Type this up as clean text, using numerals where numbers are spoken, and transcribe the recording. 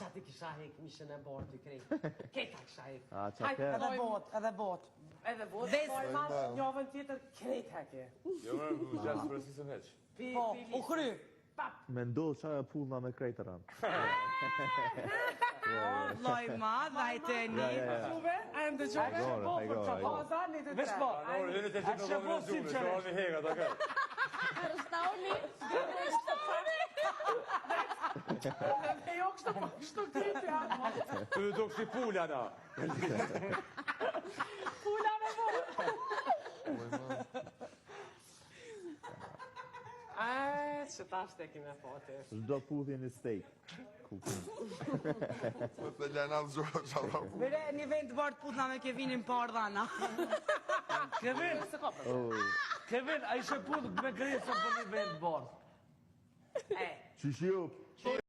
qa ti kisha hek mishën e borë të krejt. Keta kisha hek. Edhe bot. Edhe vot, njovën tjetër krejt heke. Jo më gjatë përësisëm heq. Po, u kry. Me ndodhë qa e pullna me krejtëran. Loj madh, vajte një. Quve, a e më dëgjove? Poza, një të tre. Orë, hënë të gjithë në dojnë në zume, që orë një hega, ta kërë. E jo kështë të kështu kitja. Të do kështë i pulja na. Pula me vërë. Që ta shteki me fati. Shdo puthje një steak. Të ljena të gjohë qala. Vere, një vend të bërë të putna me Kevinin Pardhana. Kevin, a ishe puth me kresën për një vend bërë. Qishjup.